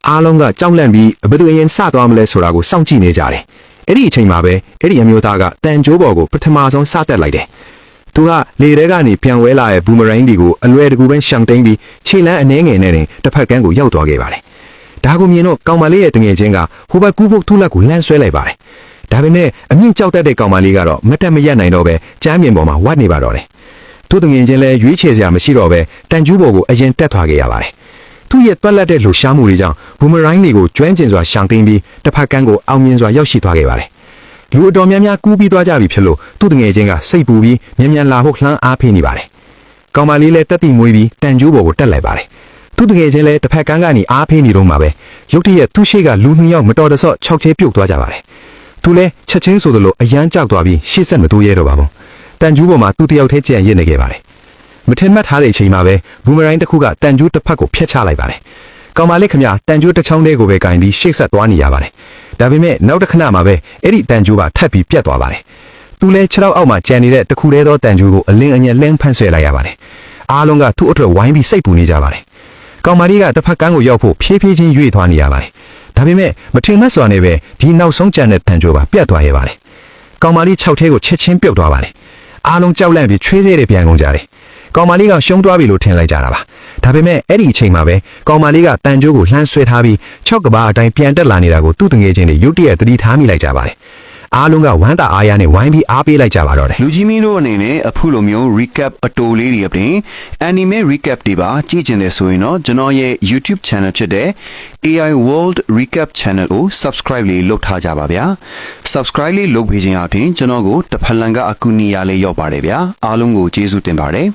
အားလုံးကကြောက်လန့်ပြီးဘယ်သူအရင်စသွားမလဲဆိုတာကိုစောင့်ကြည့်နေကြတယ်အဲ့ဒီအချိန်မှာပဲအဲ့ဒီအမျိုးသားကတန်ကြိုးပေါ်ကိုပထမဆုံးစတက်လိုက်တယ်သူကလေထဲကနေပြန်ဝဲလာတဲ့ဘူမရိုင်းတွေကိုအလွယ်တကူပဲရှောင်တိန်ပြီးခြေလမ်းအနှဲငယ်နဲ့တင်တစ်ဖက်ကန်းကိုရောက်သွားခဲ့ပါတယ်ဒါကိုမြင်တော့ကောင်မလေးရဲ့တငယ်ချင်းကဟိုဘက်ကူးဖို့ထုလက်ကိုလှမ်းဆွဲလိုက်ပါတယ်ဒါပေမဲ့အမြင့်ကြောက်တတ်တဲ့ကောင်မလေးကတော့မတက်မရက်နိုင်တော့ပဲကျမ်းပြင်ပေါ်မှာဝတ်နေပါတော့တယ်သူတငယ်ချင်းလည်းရွေးချယ်စရာမရှိတော့ပဲတန်ကျူးပေါ်ကိုအရင်တက်သွားခဲ့ရပါတယ်သူ့ရဲ့တွက်လက်တဲ့လှူရှားမှုတွေကြောင့်ဘူမရိုင်းတွေကိုကျွမ်းကျင်စွာရှောင်တိန်ပြီးတစ်ဖက်ကန်းကိုအောင်မြင်စွာရောက်ရှိသွားခဲ့ပါတယ်လူအတော်များများကူးပြီးသွားကြပြီဖြစ်လို့သူ့တငယ်ချင်းကစိတ်ပူပြီးမြန်မြန်လာဖို့လှမ်းအားဖေးနေပါတယ်ကောင်မလေးလည်းတက်တိမွေးပြီးတန်ကျိုးပေါ်ကိုတက်လိုက်ပါတယ်သူ့တငယ်ချင်းလည်းတစ်ဖက်ကန်းကနေအားဖေးနေတော့မှာပဲရုတ်တရက်သူ့ရှိကလူနှစ်ယောက်မတော်တဆ၆ချဲပြုတ်သွားကြပါတယ်သူလည်းချက်ချင်းဆိုသလိုအယမ်းကြောက်သွားပြီးရှေ့ဆက်မတိုးရဲတော့ပါဘူးတန်ကျိုးပေါ်မှာသူတယောက်တည်းကြံရစ်နေခဲ့ပါတယ်မထင်မှတ်ထားတဲ့အချိန်မှာပဲဘူမရိုင်းတစ်ခုကတန်ကျိုးတစ်ဖက်ကိုဖျက်ချလိုက်ပါတယ်ကောင်မလေးခမတန်ကျိုးတစ်ချောင်းလေးကိုပဲကင်ပြီးရှေ့ဆက်သွားနေရပါတယ်ဒါပေမဲ့နောက်တစ်ခဏမှာပဲအဲ့ဒီတန်ကျိုးပါထပ်ပြီးပြတ်သွားပါတယ်သူလည်းခြေထောက်အောက်မှာကျန်နေတဲ့တခုတည်းသောတန်ကျိုးကိုအလင်းအငယ်လှမ်းဖန့်ဆွဲလိုက်ရပါတယ်အားလုံးကသူ့အတွက်ဝိုင်းပြီးစိတ်ပူနေကြပါတယ်ကောင်မလေးကတစ်ဖက်ကန်းကိုရောက်ဖို့ဖြည်းဖြည်းချင်းရွေ့သွားနေရပါတယ်ဒါပေမဲ့မထင်မှတ်စွာနဲ့ပဲဒီနောက်ဆုံးကျန်တဲ့တန်ကျိုးပါပြတ်သွားရပါတယ်ကောင်မလေး၆ထဲကိုချက်ချင်းပြုတ်သွားပါတယ်အားလုံးကြောက်လန့်ပြီးချွေးစေးတွေပြန်ကုန်ကြတယ်ကောင်မလေးကရှုံးသွားပြီလို့ထင်လိုက်ကြတာပါဒါပေမဲ့အဲ့ဒီအချိန်မှာပဲကောင်မလေးကတန်ကျိုးကိုလှမ်းဆွဲထားပြီး6ကဘာအတိုင်းပြန်တက်လာနေတာကိုသူ့တငယ်ချင်းတွေရုတ်တရက်သတိထားမိလိုက်ကြပါတယ်အားလုံးကဝမ်းသာအားရနဲ့ဝိုင်းပြီးအားပေးလိုက်ကြပါတော့တယ်လူကြီးမင်းတို့အနေနဲ့အခုလိုမျိုး recap အတိုလေးတွေအပြင် anime recap တွေပါကြည့်ကျင်တယ်ဆိုရင်တော့ကျွန်တော်ရဲ့ YouTube channel ဖြစ်တဲ့ AI World Recap Channel ကို subscribe လေးလုပ်ထားကြပါဗျာ subscribe လေးလုပ်ပေးခြင်းအပြင်ကျွန်တော်ကိုတစ်ဖက်လန်ကအကူအညီရလေးရောက်ပါတယ်ဗျာအားလုံးကိုကျေးဇူးတင်ပါတယ်